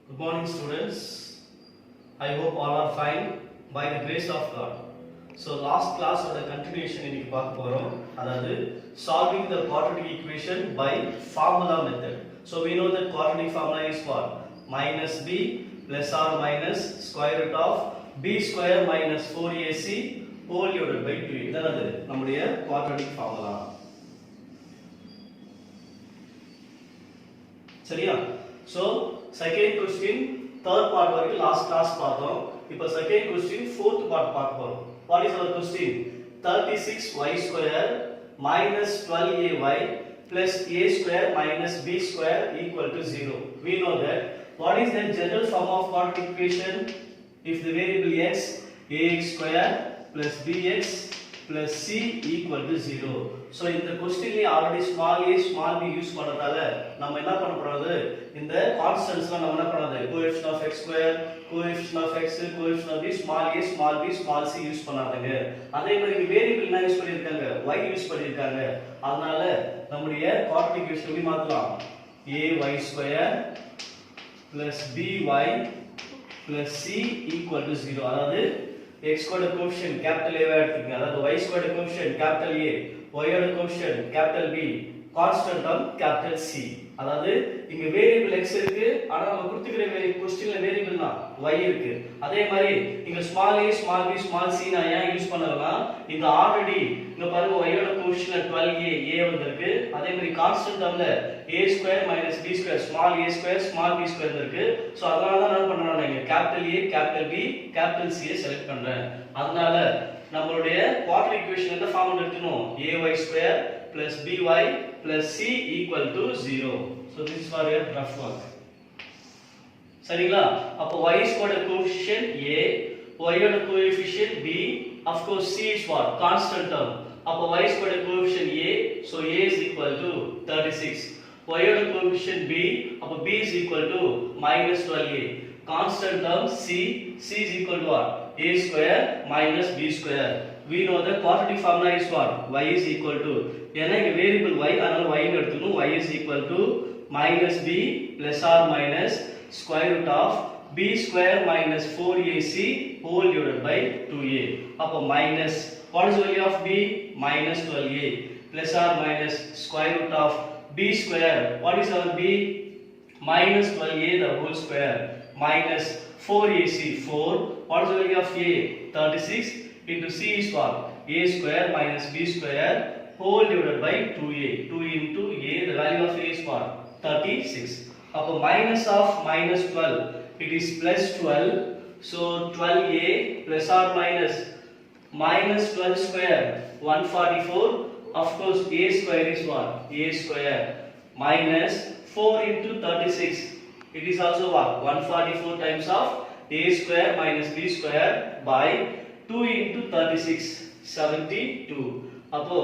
Good morning, students. I hope all are fine by the grace of God. So last class oda continuation இன்னைக்கு பார்க்க போறோம். அதாவது solving the quadratic equation by formula method. So we know that quadratic formula is what? Minus b plus or minus square root of b square minus 4ac whole divided by 2a. இதானது நம்முடைய quadratic formula. சரியா? So second question third part வரைக்கும் last class பார்த்தோம். இப்போ second question fourth part பார்க்க போறோம். What is our question? 36y square minus 12ay plus a square minus b square equal to 0. We know that what is the general form of quadratic equation? If the variable x, ax square plus bx plus c equal to 0. So இந்த क्वेश्चनல already small a small b use பண்றதால நம்ம என்ன பண்ண போறது இந்த கான்ஸ்டன்ட்ஸ்லாம் நம்ம என்ன பண்றது coefficient of x square coefficient of x coefficient of b small a small b small c use பண்ணாதீங்க. அதே மாதிரி வேரியபிள் என்ன யூஸ் பண்ணிருக்காங்க y யூஸ் பண்ணிருக்காங்க. அதனால நம்மளுடைய quadratic equation எப்படி மாத்தலாம் ay square plus by plus c equal to 0. அதாவது x squared coefficient capital A எடுத்துக்கங்க. அதாவது y squared coefficient capital A, y ஓட coefficient capital B, constant term capital C. அதாவது இங்க வேரியபிள் x இருக்கு, ஆனா நம்ம கொடுத்துக்கிற क्वेश्चनல வேரியபிள் தான் y இருக்கு. அதே மாதிரி இங்க small a small b small c நான் ஏன் யூஸ் பண்ணலனா இங்க ஆல்ரெடி இங்க பாருங்க y ஓட coefficient 12a a வந்திருக்கு. அதே மாதிரி constant டேர்ம்ல a square minus b square small a square small b square இருக்கு. சோ அதனால தான் நான் பண்றேன் இங்க capital A capital B capital C select பண்றேன். அதனால நம்மளுடைய quadratic equation இந்த formula எடுத்துறோம் ay square plus by plus c equal to 0. So this is for your rough work. சரிங்களா? அப்ப y squared coefficient a, y ஓட coefficient b, of course c is what? Constant term. அப்ப y squared coefficient a, so a is equal to 36. y ஓட coefficient b, அப்ப b is equal to minus 12a. Constant term c is equal to what? a square minus b square. We know the quadratic formula is what? Y is equal to, ஏன்னா இங்க variable y அதனால y ன்னு எடுத்துக்கணும். Y is equal to minus b plus or minus square root of b square minus 4ac whole divided by 2a. அப்ப minus what is the value of b? Minus 12a plus or minus square root of b square. What is our b? Minus 12a the whole square minus 4ac 4. What is the value of a? 36 into c is what? a square minus b square whole divided by 2a. 2 into a, the value of a is what? 36. Appo minus of minus 12, it is plus 12. So 12a plus or minus minus 12 square 144. Of course a square is what? A square minus 4 into 36. It is also what? 144 times of a square minus b square by 2 into 36, 72. Appo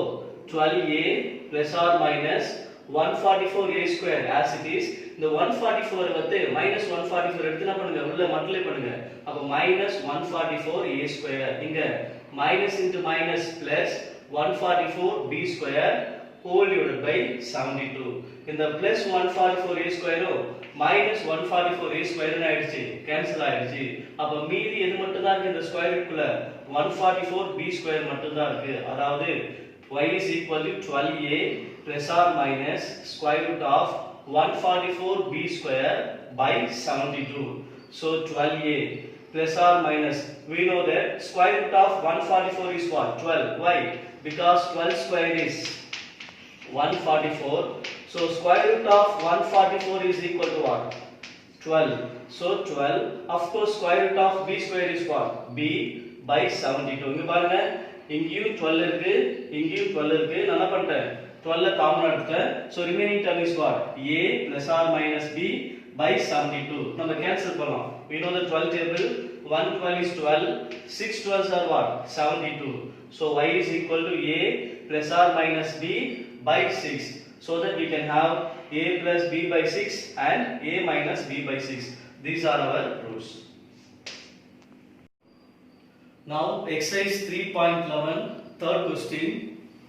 12a plus or minus 144 a square as it is. இந்த 144 வந்து minus 144 எடுத்து என்ன பண்ணுங்க உள்ள multiply பண்ணுங்க. அப்ப minus 144 a square. இங்க minus into minus plus 144 b square whole divided by 72. இந்த plus 144 a square minus 144 a square என்ன ஆயிடுச்சு கேன்சல் ஆயிடுச்சு. அப்ப மீதி எது மட்டும் தான் இருக்கு இந்த ஸ்கொயர் ரூட்க்குள்ள 144 b square மட்டும் தான் இருக்கு. அதாவது y is equal to 12a plus or minus square root of 144 b square by 72. So 12a plus or minus, we know that square root of 144 is what? 12. Why? Because 12 square is 144. So square root of 144 is equal to what? 12. So 12. Of course square root of b square is what? b by 72. இங்க பாருங்க இங்கேயும் 12 இருக்கு இங்கேயும் 12 இருக்கு. நான் என்ன பண்ணிட்டேன் 12 common எடுத்துட்டேன். So remaining term is what? a plus or minus b by 72. நம்ம கேன்சல் பண்ணலாம். We know the 12 table 1 12 is 12, 6 12s are what? 72. So y is equal to a plus or minus b by 6. So that we can have a plus b by 6 and a minus b by 6. These are our rules. Now exercise 3.11 third question.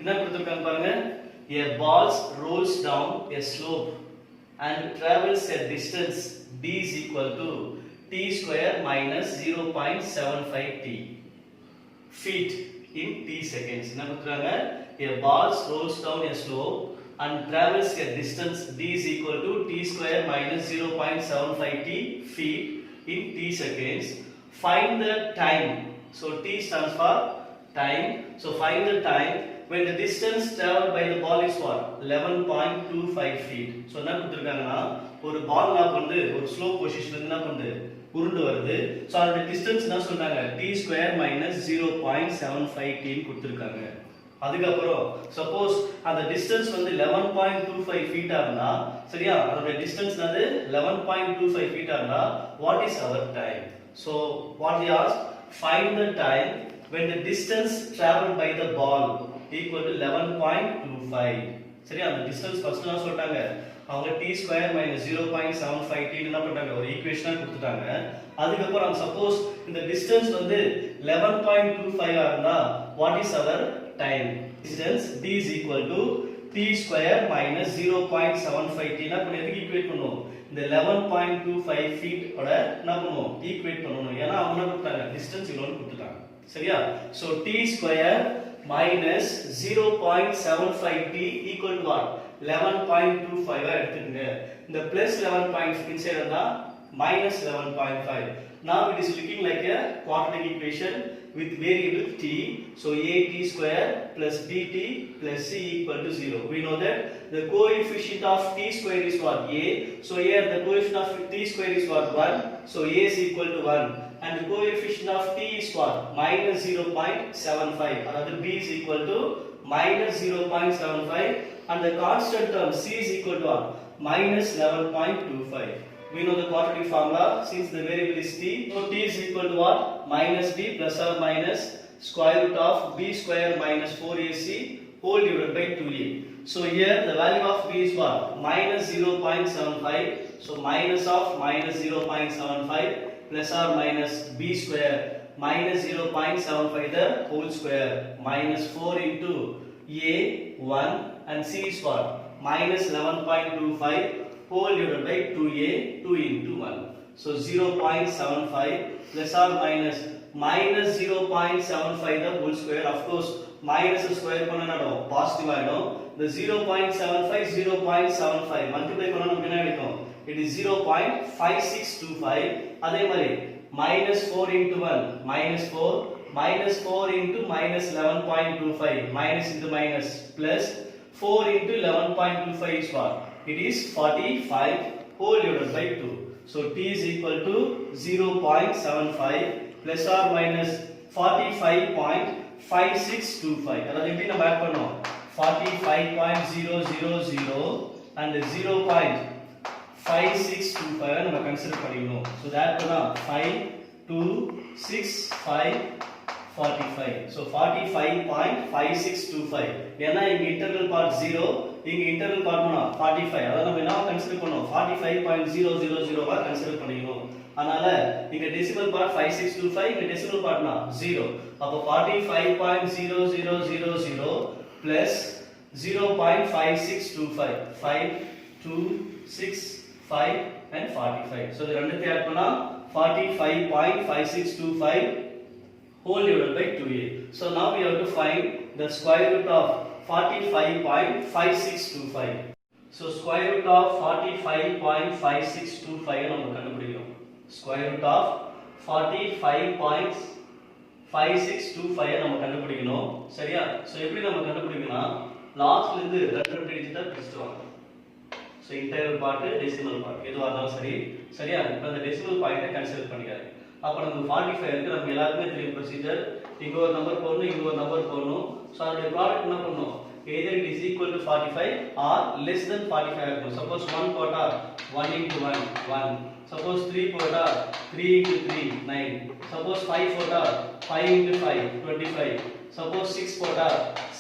என்ன கொடுத்திருக்காங்க பாருங்க. A ball rolls down a slope and travels a distance d is equal to t square minus 0.75 t feet in t seconds. என்ன கொடுத்துறாங்க? A ball rolls down a slope and travels a distance d is equal to t square minus 0.75 t feet in t seconds. Find the time. So t stands for time. So find the time when the distance traveled by the ball is what? 11.25 feet. So என்ன கொடுத்திருக்காங்கன்னா ஒரு பால் வந்து ஒரு slow பொசிஷன்ல என்ன பண்ணுது? உருண்டு வருது. So அதோட டிஸ்டன்ஸ் என்ன சொல்றாங்க? t square minus 0.75 t ன்னு கொடுத்திருக்காங்க. அதுக்கு அப்புறம் சப்போஸ் அந்த டிஸ்டன்ஸ் வந்து 11.25 ஃபீட்டா இருந்தா சரியா? அதோட டிஸ்டன்ஸ் என்னது? 11.25 ஃபீட்டா இருந்தா what is our time? So what we ask, find the time when the distance traveled by the ball equal to 11.25. சரியா? அந்த டிஸ்டன்ஸ் ஃபர்ஸ்ட் என்ன சொல்றாங்க? அவங்க t square minus 0.75 t என்ன பண்றாங்க? ஒரு ஈக்குவேஷனா கொடுத்துட்டாங்க. அதுக்கு அப்புறம் சப்போஸ் இந்த டிஸ்டன்ஸ் வந்து 11.25 ஆ இருந்தா what is our time? Distance d is equal to t square minus 0.75 t னா பண்ணி எதுக்கு ஈக்குவேட் பண்ணுவோம்? இந்த 11.25 feet ஓட என்ன பண்ணுவோம்? ஈக்குவேட் பண்ணனும். ஏனா அவங்க என்ன கொடுத்தாங்க? டிஸ்டன்ஸ் இவ்வளவுன்னு கொடுத்துட்டாங்க. சரியா? So t square minus 0.75 t equal to what? 11.25 எடுத்துங்க. இந்த plus 11.5 inside இருந்தா minus 11.5. Now it is looking like a quadratic equation with variable t. So at square plus bt plus c equal to 0. We know that the coefficient of t square is what? A. So here the coefficient of t square is what? 1. So a is equal to 1. And the coefficient of t is what? Minus 0.75. Another b is equal to minus 0.75. And the constant term c is equal to what? Minus 11.25. We know the quadratic formula since the variable is t. So t is equal to what? Minus b plus or minus square root of b square minus 4ac whole divided by 2a. So here the value of b is what? Minus 0.75. So minus of minus 0.75 plus or minus b square minus 0.75 the whole square minus 4 into a 1 and c is what? Minus 11.25 whole divided by 2a 2 into 1. So 0.75 plus or minus minus 0.75 the whole square. Of course minus square பண்ணா positive ஆயிடும். The 0.75 0.75 multiply பண்ணா நமக்கு என்ன கிடைக்கும்? It is 0.5625. அதே மாதிரி minus 4 into 1 minus 4 minus 4 into minus 11.25 minus into minus plus 4 into 11.25 is what? It is 45 whole divided by 2. So t is equal to 0.75 plus or minus 45.5625. அதாவது எப்படி நம்ம ஆட் பண்ணோம்? 45.000 and 0.5625 நம்ம கன்சிடர் பண்ணிக்கணும். So that பண்ணா 5 2 6 5 45. So 45.5625. ஏன்னா இங்க interval part 0 இங்க இன்டர்வல் பார்ட் 45. அத நம்ம என்ன கன்சிடர் பண்ணோம்? 45.000 வா கன்சிடர் பண்ணிக்கணும். அதனால இங்க டெசிமல் பார்ட் 5625 இங்க டெசிமல் பார்ட்னா 0. அப்ப 45.0000 plus 0.5625 5 2 6 5 and 45. So இது ரெண்டுத்தையும் ஆட் பண்ணா 45.5625 whole divided by 2a. So now we have to find the square root of 45.5625. So square root of 45.5625 நம்ம கண்டுபிடிக்கிறோம். Square root of 45.5625 நம்ம கண்டுபிடிக்கணும். சரியா? So எப்படி நம்ம கண்டுபிடிக்கணும்னா லாஸ்ட்ல இருந்து ரெண்டு டிஜிட்டா பிரிச்சுட்டு வாங்க. So integral part decimal part எதுவா இருந்தாலும் சரி. சரியா? இப்போ அந்த டெசிமல் பாயிண்ட கன்சிடர் பண்ணிக்காரு. அப்ப நமக்கு 45 இருக்கு. நம்ம எல்லாருமே தெரியும் ப்ரொசீஜர். இங்க ஒரு நம்பர் போடணும், இங்க ஒரு நம்பர் போடணும். சோ அதோட ப்ராடக்ட் என்ன பண்ணனும்? either it is equal to 45 or less than 45 இருக்கும். Suppose 1 போட்டா 1 into 1 1. Suppose 3 போட்டா 3 into 3 9. Suppose 5 போட்டா 5 into 5 25. Suppose 6 போட்டா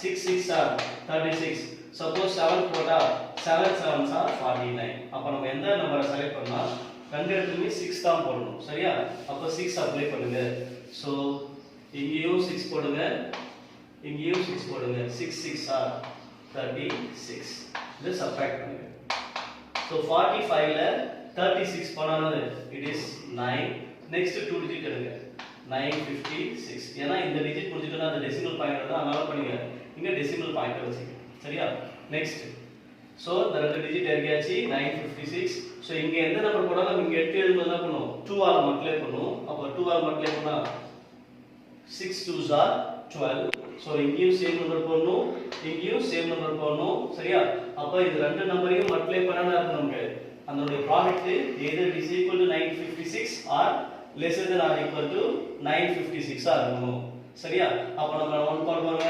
6 6 are 36. Suppose 7 போட்டா 7 7s are 49. அப்ப நம்ம எந்த நம்பரை செலக்ட் பண்ணா ரெண்டு இடத்துலயே 6 தான் போடணும். சரியா? அப்ப 6 அப்ளை பண்ணுங்க. சோ இங்கேயும் 6 போடுங்க, இங்கேயும் 6 போடுங்க. 6 6 are 36. இத சப்ட்ராக்ட் பண்ணுங்க. So 45 ல 36 பண்ணானது it is 9. Next 2 digit எடுங்க 956. ஏன்னா இந்த டிஜிட் புரிஞ்சிட்டோம்னா அந்த டெசிமல் பாயிண்ட் வந்து அதனால பண்ணுங்க இங்க டெசிமல் பாயிண்ட் வச்சுங்க சரியா. நெக்ஸ்ட் சோ இந்த ரெண்டு டிஜிட் எடுத்தாச்சு 956. சோ இங்க எந்த நம்பர் போடாலும் இங்க 8 எழுதும்போது என்ன பண்ணும் 2 ஆல மல்டிப்ளை பண்ணும். அப்ப 2 ஆல மல்டிப்ளை பண்ணா 6 2s are 12. சோ இங்கேயும் சேம் நம்பர் போடணும் இங்கேயும் சேம் நம்பர் போடணும் சரியா. அப்ப இது ரெண்டு நம்பரையும் மல்டிப்ளை பண்ணனா இருக்கும் நமக்கு அதனுடைய product either is equal to 956 or lesser than or equal to 956 ஆ இருக்கணும் சரியா. அப்ப நம்ம 1 போடுவாங்க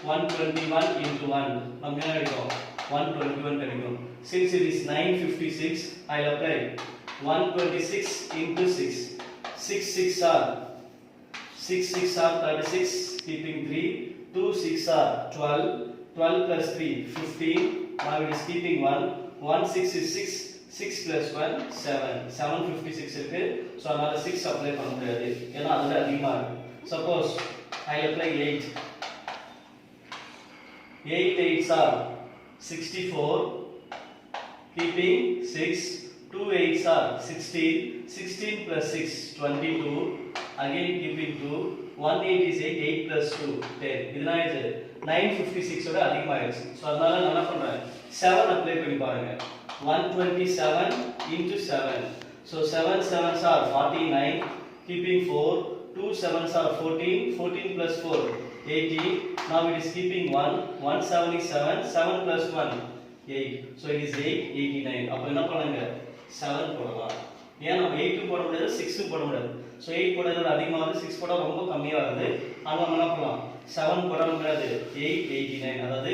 121 into 1 நமக்கு என்ன கிடைக்கும் 121 கிடைக்கும். Since it is 956 I will apply 126 into 6 6 6 are 36 keeping 3 2 6 are 12 12 plus 3 15. Now it is keeping 1 1 6 is 6 6 plus 1 7 756 இருக்கு. சோ அதனால 6 அப்ளை பண்ண முடியாது ஏன்னா அதுல அதிகமா இருக்கு. Suppose I apply 8 8 8s are 64 keeping 6 2 8s are 16 16 plus 6 22 again keeping 2 1 8 is 8 8 plus 2 10 இதுதான் இது 956 ஓட அதிகமா ஆயிடுச்சு. சோ அதனால நான் என்ன பண்றேன் 7 அப்ளை பண்ணி பாருங்க 127 into 7. So 7 7s are 49 keeping 4 2 7s are 14 14 plus 4 18. Now it is keeping 1 1 7 is 7 7 plus 1 8. So it is 8 89. அப்ப என்ன பண்ணுங்க 7 போடலாம். ஏன் நம்ம 8 போட முடியாது 6 போட முடியாது. So 8 போடுறத அதிகமா வந்து 6 போட ரொம்ப கம்மியா வருது. ஆனா நம்ம என்ன பண்ணலாம் 7 போட முடியாது 8 89. அதாவது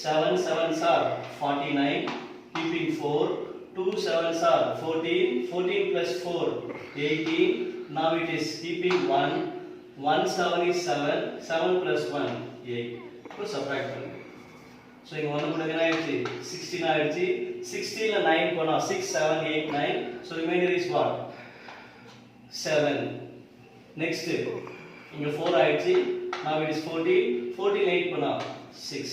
7 7s are 49 keeping 4 2 7s are 14 14 plus 4 18. Now it is keeping 1 1 7 is 7 7 plus 1 8. இப்போ சப்ட்ராக்ட் பண்ணுங்க. சோ இங்க 1 கூட என்ன ஆயிடுச்சு 16 ஆயிடுச்சு. 16 ல 9 போனா 6 7 8 9. So remainder is what 7. Next இங்க 4 ஆயிடுச்சு. Now it is 14 14 8 போனா 6.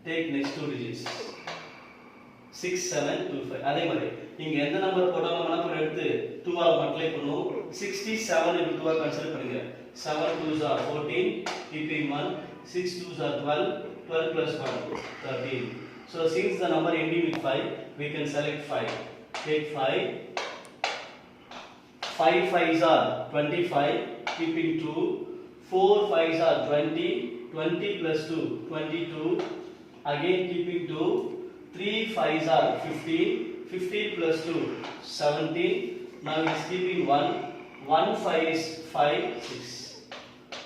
Take next two digits 6725. அதே மாதிரி இங்க எந்த நம்பர் போட்டாலும் நம்ம என்ன எடுத்து 2 ஆல் மல்டிப்ளை பண்ணுவோம். 67 into 2 ஆ கன்சிடர் பண்ணுங்க. 7 2s are 14 keeping 1 6 2s are 12 12 plus 1 13. So since the number ending with 5 we can select 5. Take 5 5 5s are 25 keeping 2 4 5s are 20 20 plus 2 22 again keeping 2 3 5s are 15 15 plus 2 17. Now it is keeping 1 1 5 is 5 6.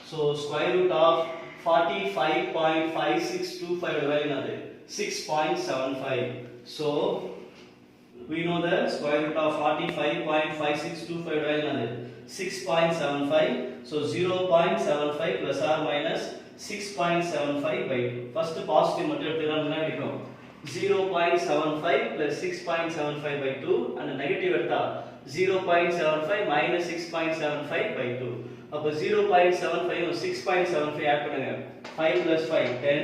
So square root of 45.5625 value another 6.75. So we know the square root of 45.5625 value another 6.75. So 0.75 plus or minus 6.75 by 2. First positive method என்ன கிடைக்கும் 0.75 plus 6.75 by 2 and negative எடுத்தா 0.75 minus 6.75 by 2. அப்ப 0.75 and 6.75 add பண்ணுங்க. 5 plus 5 10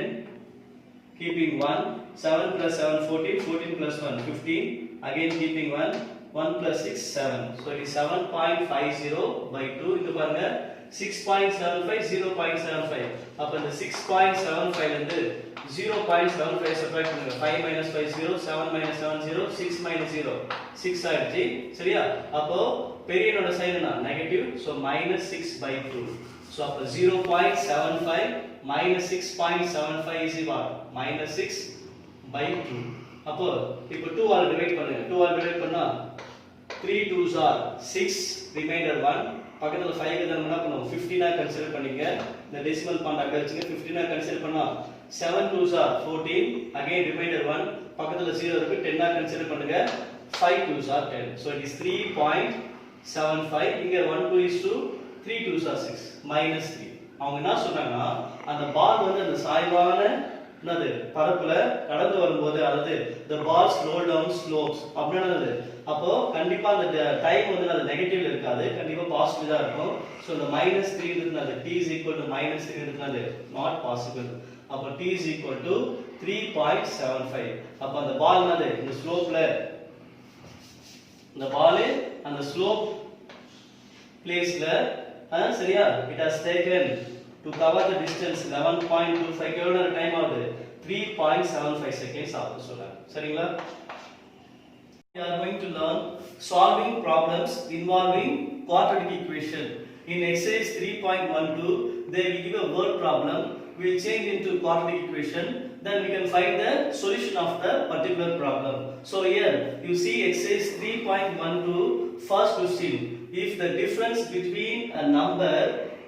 keeping 1 7 plus 7 14 14 plus 1 15 again keeping 1 1 plus 6 7. So it is 7.50 by 2. இங்க பாருங்க 6.75 0.75. அப்ப இந்த 6.75 ல இருந்து 0.75 சப்ட்ராக்ட் பண்ணுங்க. 5 minus 5 0 7 minus 7 0 6 minus 0 6 ஆயிடுச்சு சரியா. அப்போ பெரியனோட சைடு என்ன நெகட்டிவ். So -6 by 2. சோ அப்ப 0.75 minus 6.75 is what -6 by 2. அப்போ இப்போ 2 ஆல் டிவைட் பண்ணுங்க. 2 ஆல் டிவைட் பண்ணா 3 2s are 6 remainder 1. பக்கத்துல 5 க்கு என்ன பண்ணுவோம் 15 ஆ கன்சிடர் பண்ணீங்க. இந்த டெசிமல் பாயிண்ட் அங்க வச்சுங்க. 15 ஆ கன்சிடர் பண்ணா 7 2s are 14 again remainder 1 பக்கத்துல 0 இருக்கு 10 ஆ கன்சிடர் பண்ணுங்க. 5 2s are 10. So it is 3.75. இங்க 1 2 is 2 3 2s are 6 minus 3. அவங்க என்ன சொன்னாங்கன்னா அந்த பால் வந்து அந்த சாய்வான என்னது பரப்புல கடந்து வரும்போது அதாவது the ball slow down slopes அப்படினது அப்போ கண்டிப்பா அந்த டைம் வந்து அது நெகட்டிவ்ல இருக்காது கண்டிப்பா பாசிட்டிவ் தான் இருக்கும். சோ இந்த -3 இருக்குறது t is equal to -3 இருக்குறது not possible. அப்ப t is equal to 3.75. அப்ப அந்த பால் என்னது இந்த ஸ்லோப்ல the ball and the slope placeல சரியா it has taken to cover the distance 11.25 எவ்வளவு டைம் ஆகுது 3.75 seconds ஆகுது சொல்றாங்க சரிங்களா. We are going to learn solving problems involving quadratic equation. In exercise 3.12 they will give a word problem, we will change into quadratic equation, then we can find the solution of the particular problem. So here you see exercise 3.12 first question, if the difference between a number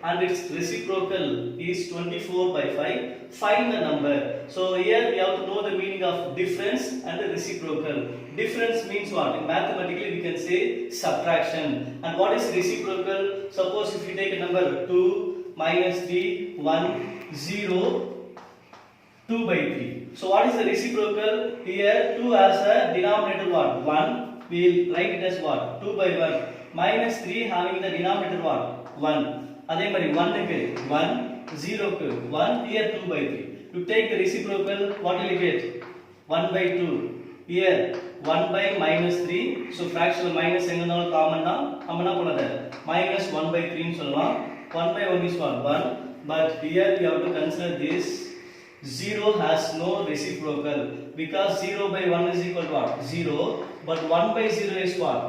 and its reciprocal is 24/5, find the number. So here we have to know the meaning of difference and the reciprocal. Difference means what? In mathematically we can say subtraction. And what is reciprocal? Suppose if you take a number 2 minus 3 1 0 2/3. So what is the reciprocal? Here 2 has a denominator what? 1. We will write it as what? 2/1. Minus 3 having the denominator what? 1. அதே மாதிரி 1 க்கு 1 0 க்கு 1 here 2/3. You take the reciprocal, what will you get? 1/2. Here 1 by minus 3. So fractional minus எங்கனாலும் காமன்னா நம்ம என்ன பண்ணது minus 1/3 ன்னு சொல்லலாம். 1/1 is what? 1. But here you have to consider this 0 has no reciprocal because 0/1 is equal to what? 0. But 1/0 is what?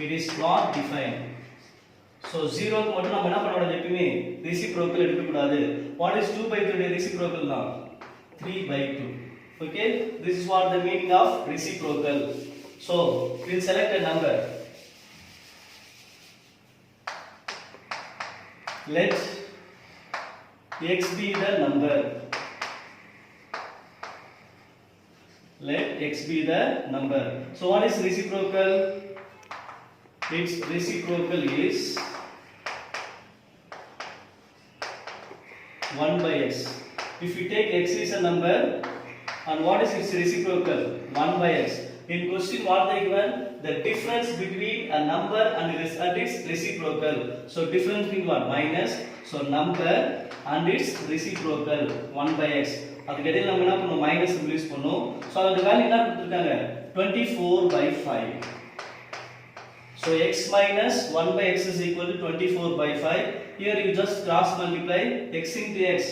It is not defined. So 0 க்கு மட்டும் நம்ம என்ன பண்ணக்கூடாது எப்பவுமே reciprocal எடுக்க கூடாது. What is 2/3 reciprocal now? 3/2. Okay, this is what the meaning of reciprocal. So we'll select a number. Let x be the number. Let x be the number. So what is reciprocal? Its reciprocal is 1/x. If you take x is a number and what is its reciprocal? 1/x. In question what they given? The difference between a number and its reciprocal. So difference means what? Minus. So number and its reciprocal 1/x. அதுக்கு இடையில நம்ம என்ன பண்ணோம் minus use பண்ணோம். So அதோட value என்ன கொடுத்திருக்காங்க 24/5. So x minus 1/x is equal to 24/5. Here you just cross multiply x into x.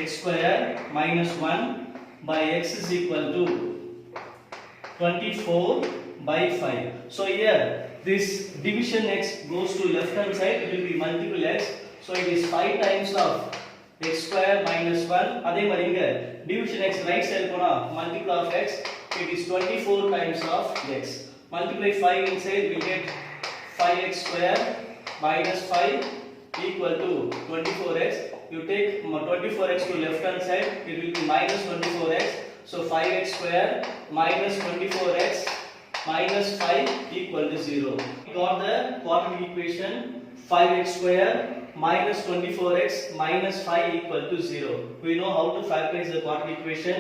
X square minus 1 by x is equal to 24/5. So here this division x goes to left hand side, it will be multiple x. So it is 5 times of x square minus 1. அதே மாதிரி இங்க division x right side போனா multiple of x, it is 24 times of x. Multiply 5 inside, we get 5x square minus 5 equal to 24x. You take 24x to left hand side, it will be minus 24x. So 5x square minus 24x minus 5 equal to 0. We got the quadratic equation 5x square minus 24x minus 5 equal to 0. We know how to factorize the quadratic equation.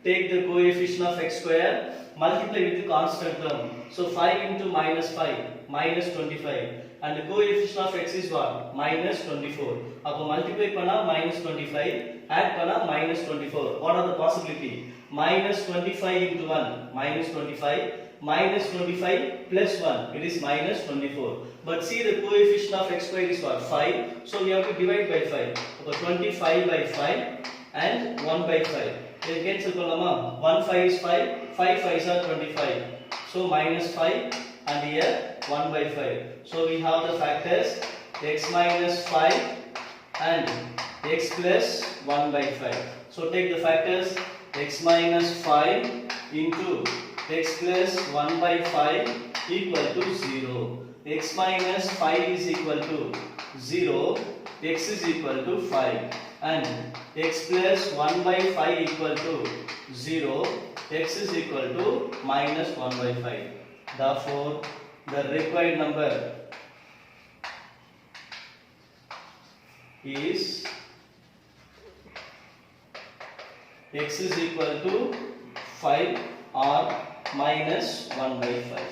Take the coefficient of x square, multiply with the constant term. So 5 into minus 5 minus 25. And the coefficient of x is what? Minus 24. அப்போ multiply பண்ணா minus 25, add பண்ணா minus 24. What are the possibility? Minus 25 into 1 minus 25, minus 25 plus 1, it is minus 24. But see the coefficient of x square is what? 5. So we have to divide by 5. So 25/5 and 1/5. Then cancel பண்ணலாமா? 1 5 is 5, 5 5s are 25. So minus 5 and here 1/5. So we have the factors x minus 5 and x plus 1/5. So take the factors x minus 5 into x plus 1/5 equal to 0. X minus 5 is equal to 0, x is equal to 5. And x plus 1/5 equal to 0, x is equal to minus 1/5. Therefore, the required number is x is equal to 5 or minus 1/5.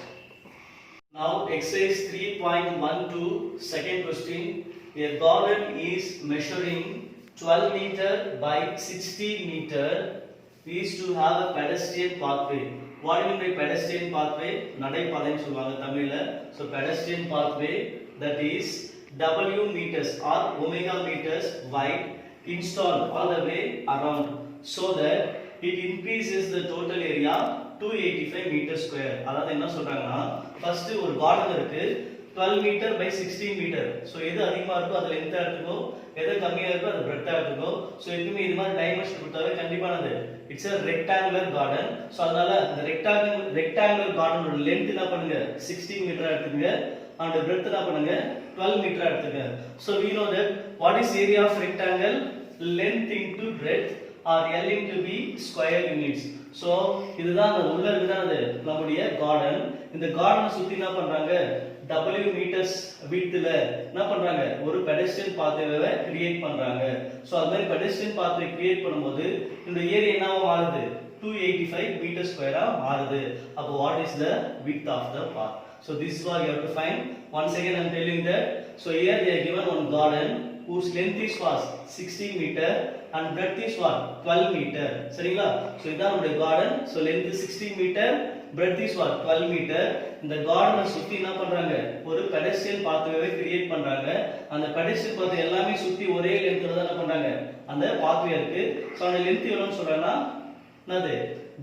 Now exercise 3.12 second question. A garden is measuring 12 meter by 60 meter is to have a pedestrian pathway. what do you mean by pedestrian pathway? நடைபாதைன்னு சொல்வாங்க தமிழ்ல. So pedestrian pathway, that is W meters or omega meters wide, installed all the way around, so that it increases the total area 285 meter square. அதாவது என்ன சொல்றாங்கன்னா, first ஒரு garden இருக்கு, 12 meter by 16 meter. So எது அதிகமா இருக்கோ அது லென்த்தா எடுத்துக்கோ, எது கம்மியா இருக்கோ அது பிரெத்தா எடுத்துக்கோ. So எப்பவுமே இது மாதிரி டைமென்ஷன் கொடுத்தாவே கண்டிப்பானது it's a rectangular garden. So அதனால இந்த rectangular garden ஓட லெந்த் என்ன பண்ணுங்க, 16 மீட்டரா எடுத்துங்க, and breadth என்ன பண்ணுங்க, 12 மீட்டரா எடுத்துங்க. So we know that what is area of rectangle? Length into breadth or L into B square units. So இதுதான் அந்த உள்ள இருக்குறது நம்மளுடைய garden. இந்த garden சுத்தி என்ன பண்றாங்க, W meters widthல என்ன பண்றாங்க, ஒரு pedestrian pathway கிரியேட் பண்றாங்க. சோ அது மாதிரி pedestrian pathway கிரியேட் பண்ணும்போது இந்த ஏரியா என்னவா மாறுது, 285 meter square ஆ மாறுது. அப்போ what is the width of the path? So this is what you have to find. Once again I am telling that, so here they are given one garden whose length is what, 16 meter and breadth is what, 12 meter. சரிங்களா? So இதான் நம்மளுடைய garden. So length is 16 meter, breadth is what, 12 meter. இந்த garden சுத்தி என்ன பண்றாங்க, ஒரு pedestrian pathway create பண்றாங்க. அந்த pedestrian pathway எல்லாமே சுத்தி ஒரே லெந்த்ல தான் என்ன பண்றாங்க, அந்த pathway இருக்கு. So அந்த லெந்த் எவ்வளவுன்னு சொல்றாங்கன்னா, என்னது,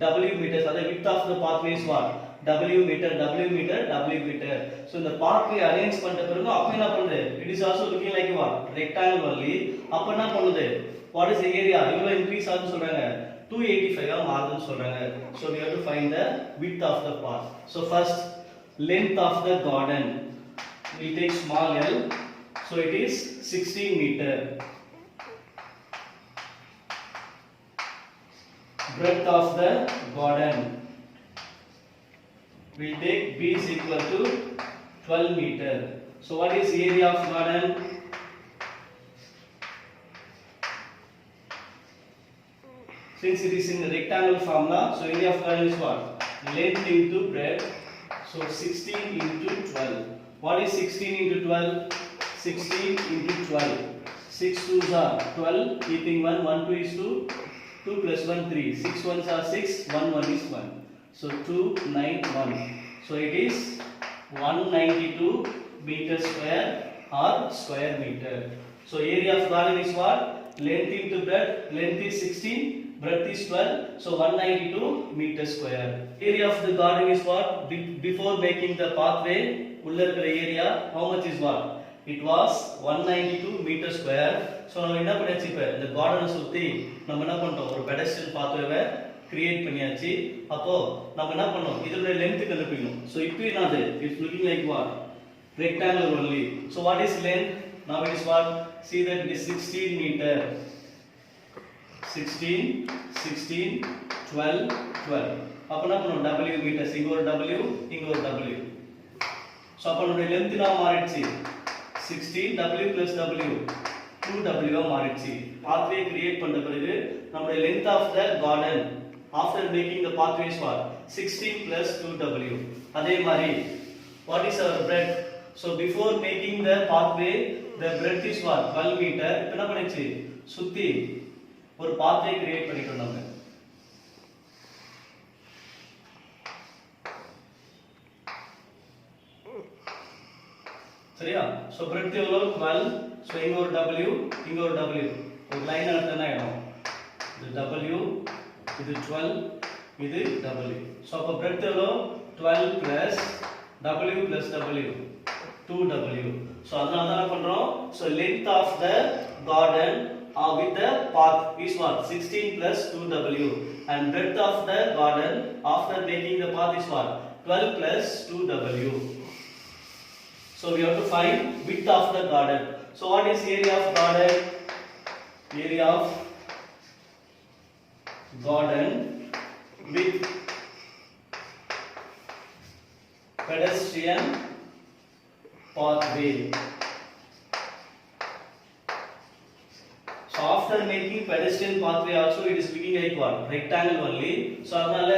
W meters. அந்த width of the pathway is what, W meter, W meter, W meter. So இந்த pathway arrange பண்ணிட்ட பிறகு அப்ப என்ன பண்ணுது, it is also looking like what, rectangle only. அப்ப என்ன பண்ணுது, what is the area, எவ்வளவு increase ஆகுதுன்னு சொல்றாங்க, 285 ஆ மாறுதுன்னு சொல்றாங்க. So we have to find the width of the path. So first, length of the garden, we take small l. So it is 16 meter. Breadth of the garden, we take B is equal to 12 meter. So what is area of garden? Since it is in the rectangle formula, so area of garden is what, length into breadth. So 16 into 12. What is 16 into 12? 16 into 12. 6 2s are 12, keeping 1, 1 2 is 2, 2 plus 1 3, 6 1s are 6, 1 1 is 1. So 2 9 1. So it is 192 meter square or square meter. So area of garden is what? Length into breadth. Length is 16, breadth is 12. So 192 meter square. Area of the garden is what? Before making the pathway, உள்ள இருக்கிற area how much is what? It was 192 meter square. So நம்ம என்ன பண்ணியாச்சு, இப்ப இந்த garden சுத்தி நம்ம என்ன பண்ணிட்டோம், ஒரு pedestrian pathway கிரியேட் பண்ணியாச்சு. அப்போ நம்ம என்ன பண்ணோம், இதோட லெந்த் கண்டுபிடிக்கணும். So இப்போ என்னது, it's looking like what, rectangle only. So what is length? Now it is what, see that it is 16 meter. 16 16 12 12. அப்ப என்ன பண்ணோம், W meters, இங்க ஒரு W, இங்க ஒரு W. So அப்ப நம்மளுடைய லெந்த் என்ன மாறிடுச்சு, 16 W plus W 2W ஆ மாறிடுச்சு. pathway கிரியேட் பண்ண பிறகு நம்மளுடைய length of the garden after making the pathway is what, 16 plus 2W. அதே மாதிரி what is our breadth? So before making the pathway, the breadth is what, 12 meter. இப்போ என்ன பண்ணிச்சு, சுத்தி ஒரு pathway கிரியேட் பண்ணிட்டோம் நம்ம. சரியா? So breadth எவ்வளவு, 12. So இங்க ஒரு W, இங்க ஒரு W, ஒரு லைன் எடுத்தா என்ன ஆயிடும், இது W, இது 12, இது W. So அப்ப breadth எவ்வளவு, 12 plus W plus W 2W. So அதனால தான் என்ன பண்றோம், so length of the garden with the path is what, 16 plus 2W, and breadth of the garden after making the path is what, 12 plus 2W. So we have to find width of the garden. So what is area of garden? Area of garden with pedestrian pathway. So after making pedestrian pathway also it is looking like what, rectangle only. So அதனால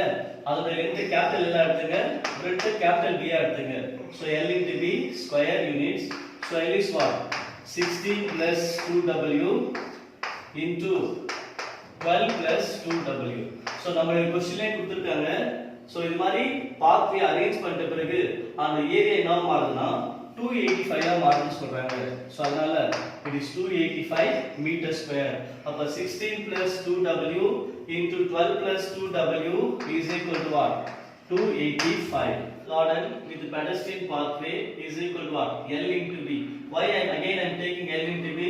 அதோட length capital L எடுத்துங்க, breadth capital B எடுத்துங்க. So L into B square units. So L is what, 16 plus 2W into 12 plus 2W. So நம்மளுடைய क्वेश्चनலே கொடுத்திருக்காங்க, so இது மாதிரி pathway arrange பண்ணிட்ட பிறகு அந்த ஏரியா என்ன மாறுதுன்னா 285 மாறுதுன்னு சொல்றாங்க. ஸோ அதனால it is 285 meter square. அப்ப 16 plus 2w into 12 plus 2w is equal to what? 285. Garden with pedestrian pathway is equal to what? L into B. Why I am taking L into B?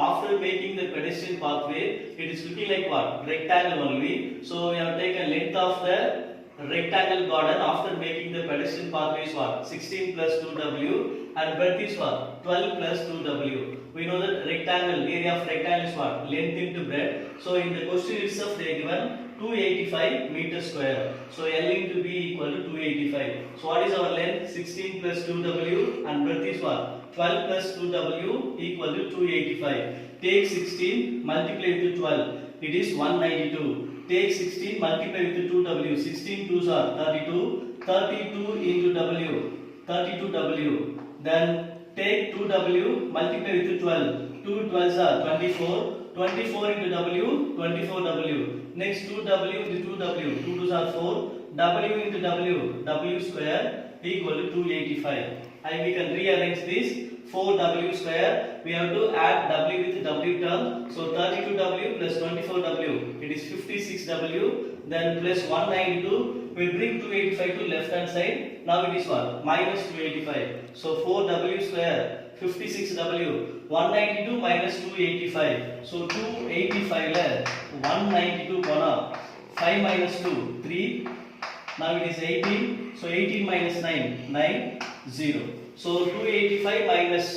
After making the pedestrian pathway, it is looking like what? Rectangle only. So we have taken length of the rectangle garden after making the pedestrian pathway is what? 16 plus 2w and breadth is what? 12 plus 2w. We know that rectangle, area of rectangle is what? Length into breadth. So in the question itself they are given 285 meter square. So L into B equal to 285. So what is our length? 16 plus 2w and breadth is what? 12 plus 2w equal to 285. Take 16 multiply with 12. It is 192. Take 16 multiply with 2w. 16 2s are 32. 32 into w. 32w. Then take 2w multiply with 12. 2 12s are 24. 24 into w. 24w. Next 2w into 2w. 2 2s are 4. W into w. W square equal to 285. And we can rearrange this. 4w square. We have to add w with w term. So 32w plus 24w. It is 56w. Then plus 192. We bring 285 to left hand side. Now it is what? Minus 285. So 4w square. 56w. 192 minus 285. So 285 la 192 gone up. 5 minus 2 3. Now it is 18. So 18 minus 9 9 0. So 285 minus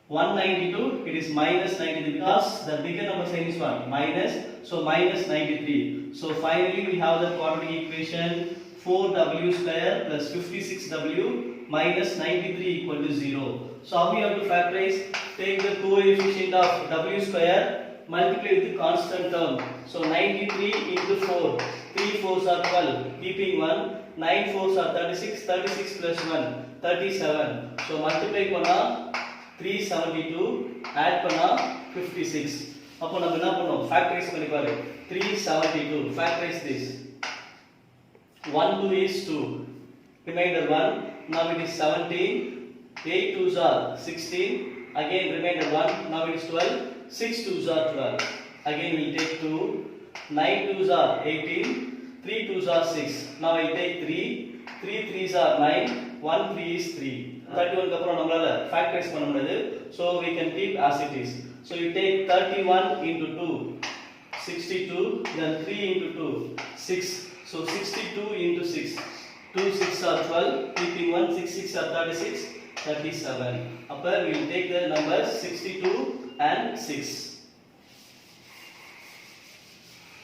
192, it is minus 93 because the bigger number sign is what? Minus. So minus 93. So finally we have the quadratic equation 4w square plus 56w minus 93 equal to 0. So how we have to factorize? Take the coefficient of w square, multiply with the constant term. So 93 into 4. 3 4s are 12. Keeping 1. 9 4s are 36. 36 plus 1. 37. So multiply பண்ணா 372 add பண்ணா 56. அப்போ நம்ம என்ன பண்ணோம்? Factorize பண்ணி பாரு. 372 factorize this. 1 2 is 2. Remainder 1. Now it is 17. 8 2s are 16. Again remainder 1. Now it is 12. 6 2s are 12. Again we will take 2. 9 2s are 18. 3 2s are 6. Now I take 3. 3 3s are 9. 1 3 is 3. 31 க்கு அப்புறம் நம்மளால factorise பண்ண முடியாது. So we can keep as it is. So you take 31 into 2 62, then 3 into 2 6. So 62 into 6. 2 6 are 12, keeping 1 6 6 are 36 37. Upper we will take the numbers 62 and 6.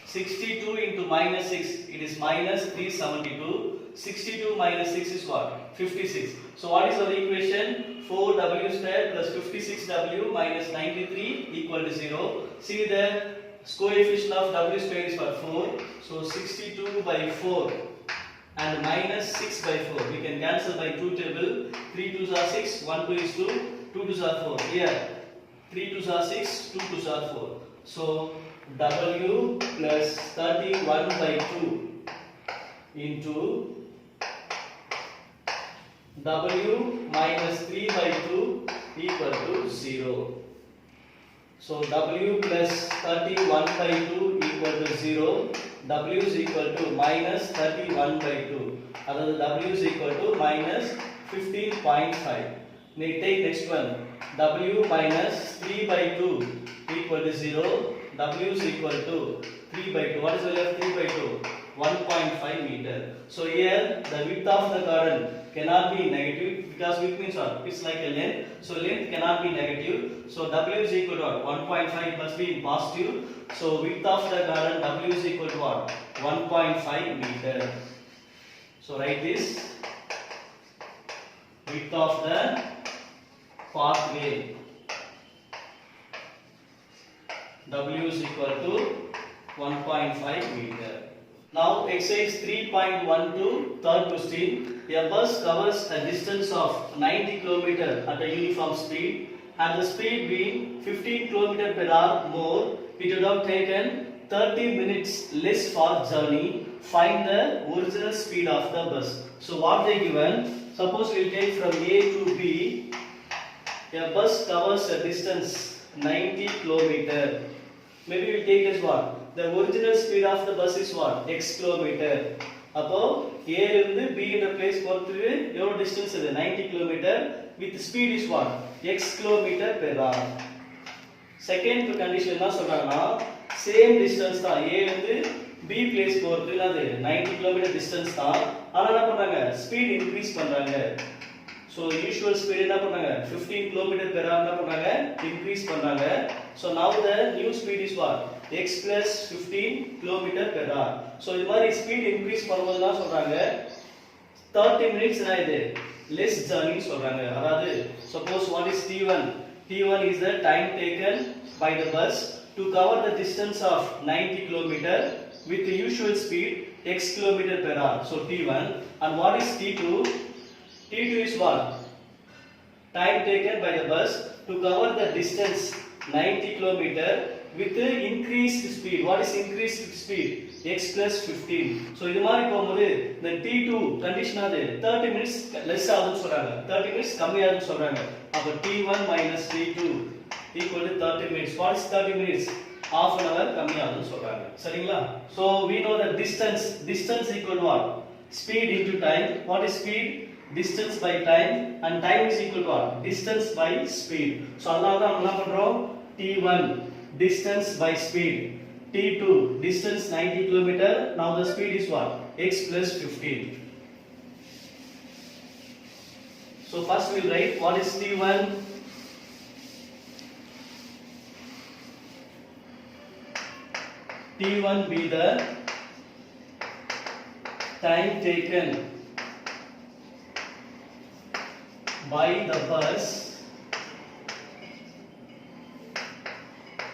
62 into minus 6, it is minus 372. 62 minus 6 is what? 56. So what is our equation? 4w square plus 56w minus 93 equal to 0. See the coefficient of w square is what? 4. So 62 by 4 and minus 6 by 4. We can cancel by 2 table. 3 2s are 6, 1 2 is 2, 2 2s are 4. Here 3 2s are 6, 2 2s are 4. So w plus 31 by 2 into w minus 3 by 2 equal to 0. So w plus 31 by 2 equal to 0. W is equal to minus 31 by 2. Otherwise w is equal to minus 15.5. Now take next one. W minus 3 by 2 equal to 0. W is equal to 3 by 2. What is the value of 3 by 2? 1.5 meter. So here the width of the garden cannot be negative because width means what? It's like a length. So length cannot be negative. So W is equal to what? 1.5 must be positive. So width of the garden W is equal to what? 1.5 meter. So write this. Width of the pathway W is equal to 1.5 meter. Now exercise 3.12, third question. A bus covers a distance of 90 km at a uniform speed and the speed being 15 km per hour more, it would have taken 30 minutes less for journey find the original speed of the bus. So what they given, suppose we will take from A to B, a bus covers a distance 90 kilometer. Maybe we will take as what? The original speed of the bus is what? X kilometer. அப்போ A இருந்து B என்ற place பொறுத்து எவ்வளவு distance இது 90 kilometer with speed is what? X kilometer per hour. Second condition என்ன சொல்றாங்கன்னா same distance தான் A இருந்து B place பொறுத்து அது 90 kilometer distance தான். ஆனா என்ன பண்றாங்க? Speed increase பண்றாங்க. So usual speed என்ன பண்றாங்க 15 km per hour என்ன பண்றாங்க increase பண்றாங்க. So now the new speed is what? X plus 15 km per hour. So இது மாதிரி speed increase பண்ணும்போது என்ன சொல்றாங்க 30 minutes என்ன இது less journey சொல்றாங்க. அதாவது suppose what is T1? T1 is the time taken by the bus to cover the distance of 90 km with the usual speed x km per hour. So T1. And what is T2? T2 is what? Time taken by the bus to cover the distance 90 km with the increased speed. What is increased speed? X plus 15. So இது மாதிரி போகும்போது இந்த T2 condition ஆது 30 minutes less ஆகுதுன்னு சொல்றாங்க. 30 minutes கம்மியாகுதுன்னு சொல்றாங்க. அப்ப T1 minus T2 equal to 30 minutes. What is 30 minutes? Half an hour கம்மியாகுதுன்னு சொல்றாங்க. சரிங்களா? So we know that distance equal to what? Speed into time. What is speed? Distance by time, and time is equal to what? Distance by speed. So அதனால தான் நம்ம என்ன பண்றோம் T1 distance by speed, T2 distance 90 km. Now the speed is what? X plus 15. So first we will write what is T1. T1 be the time taken by the bus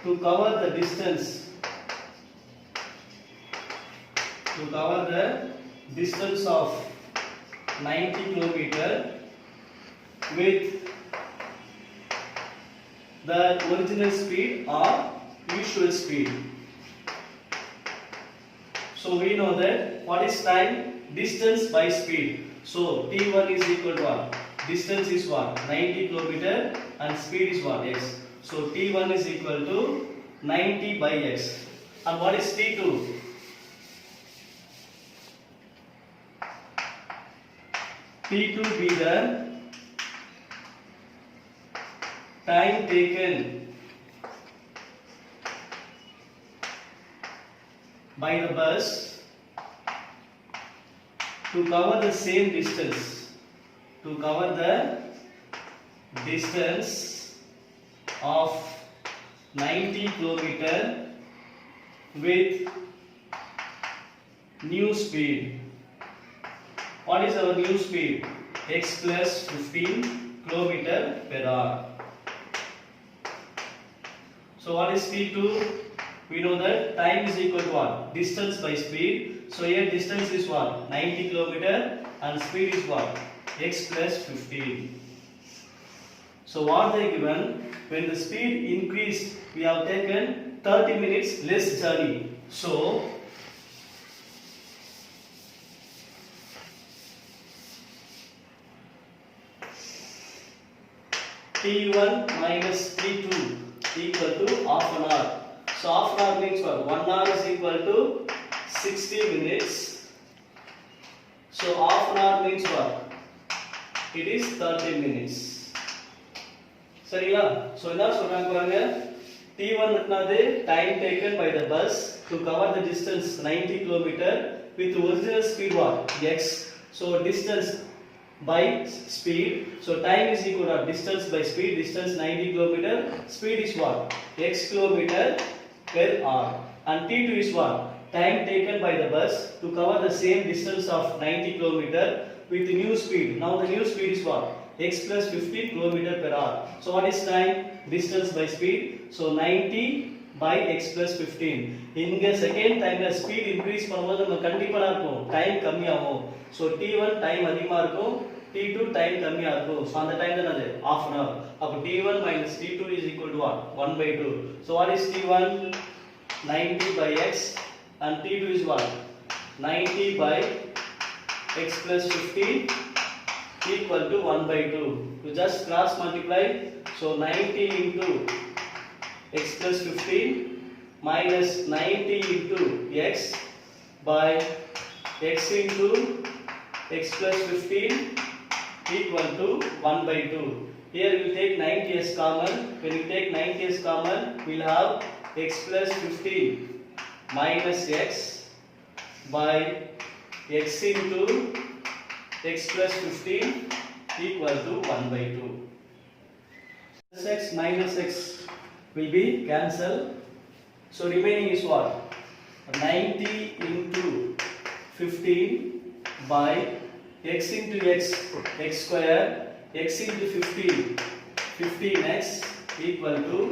to cover the distance of 90 km with the original speed or usual speed. So we know that what is time? Distance by speed. So T1 is equal to what? Distance is what? 90 km and speed is what? X. So T1 is equal to 90 by X. And what is T2? T2 be the time taken by the bus to cover the same distance. To cover the distance of 90 km with new speed. What is our new speed? X plus 15 km per hour. So what is T2? We know that time is equal to what? Distance by speed. So here distance is what? 90 km and speed is what? X plus 15. So what they given, when the speed increased, we have taken 30 minutes less journey. So T1 minus T2 equal to half an hour. So half an hour means what? 1 hour is equal to 60 minutes. So half an hour means what? It is 30 minutes. சரிங்களா? So என்ன சொல்றாங்க பாருங்க, T1 என்னது time taken by the bus to cover the distance 90 km with original speed what? X. So distance by speed. So time is equal to distance by speed. Distance 90 km. Speed is what? X km per hour. And T2 is what? Time taken by the bus to cover the same distance of 90 km with the new speed. Now the new speed is what? X plus 15 km per hour. So what is time? Distance by speed. So 90 by x plus 15. இங்க second time ல speed increase பண்ணும்போது நம்ம கண்டிப்பா இருக்கும் time கம்மியாகும். So T1 time அதிகமா இருக்கும், T2 time கம்மியா இருக்கும். So அந்த டைம் தான் அது half an hour. அப்ப T1 minus T2 is equal to what? 1 by 2. So what is T1? 90 by x and T2 is what? 90 by x plus 15 equal to 1 by 2. You just cross multiply. So 90 into x plus 15 minus 90 into x by x into x plus 15 equal to 1 by 2. Here we will take 90 as common. When we take 90 as common, we will have x plus 15 minus x by x into x plus 15 equal to 1 by 2. X minus x will be cancelled. So remaining is what? 90 into 15 by x into x, x square, x into 15, 15x equal to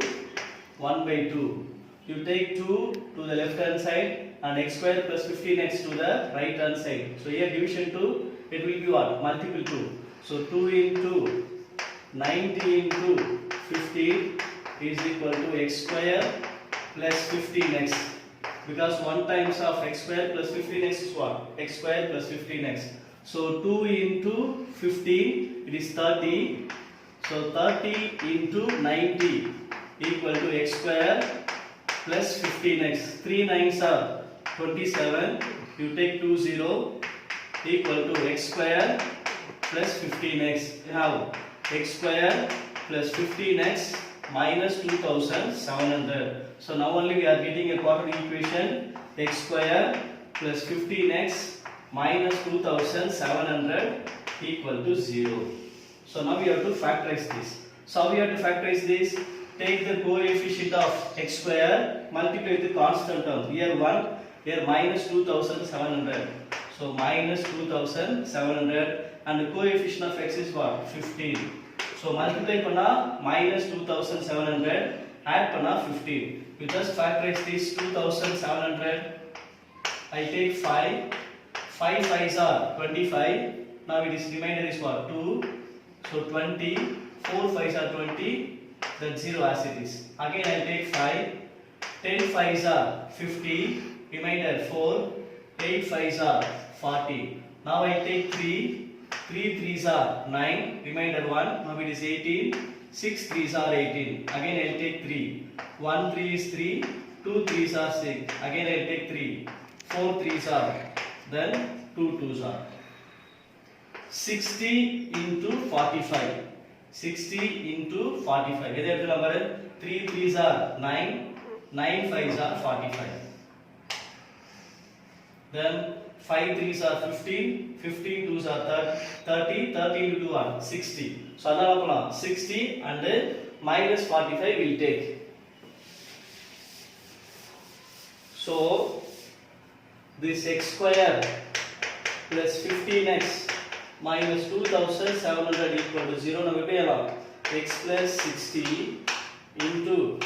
1 by 2. You take 2 to the left hand side and x square plus 15x to the right hand side. So here division 2, it will be what? Multiple 2. So 2 into 90 into 15 is equal to x square plus 15x. Because 1 times of x square plus 15x is what? X square plus 15x. So 2 into 15, it is 30. So 30 into 90 equal to x square plus 15x. 3 9s are 27. You take 2 0 equal to x square plus 15x. You have x square plus 15x minus 2700. So now only we are getting a quadratic equation. X square plus 15x minus 2700 equal to 0. So now we have to factorize this. So how we have to factorize this? Take the coefficient of x square, multiply with the constant term. Here 1, here minus 2700. So minus 2700 and the coefficient of x is what? 15. So multiply panna minus 2700, add panna 15. You just factorize this 2700. I take 5. 5 5s are 25. Now it is remainder is what? 2. So 20. 4 5s are 20. Then 0 as it is. Again I take 5. 10 5s are 50. Remainder 4. 8 5s are 40. Now I take 3. 3 3s are 9. Remainder 1. Now it is 18. 6 3s are 18. Again I will take 3. 1 3 is 3. 2 3s are 6. Again I will take 3. 4 3s are. Then 2 2s are. 60 into 45. 60 into 45. Here the number 3 3s are 9. 9 5s are 45. Then 5 3s are 15. 15 2s are 30. 30 into 2 are 60. So adala 60 and minus 45 will take. So this x square plus 15x minus 2700 equal to 0. Now x plus 60 into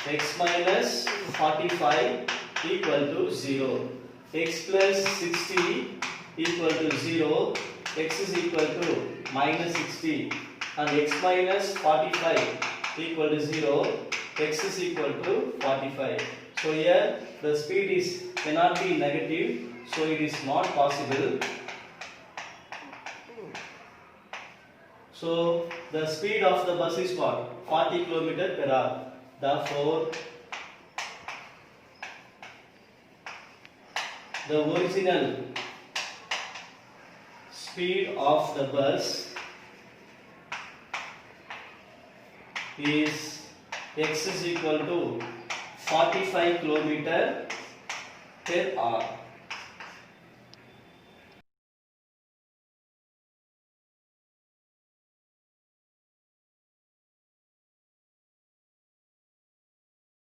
x minus 45 equal to 0. X plus 60 equal to 0. X is equal to minus 60 and x minus 45 equal to 0. X is equal to 45. So here the speed is cannot be negative, so it is not possible. So the speed of the bus is what? 40 km per hour. Therefore, the original speed of the bus is x is equal to 45 km per hour.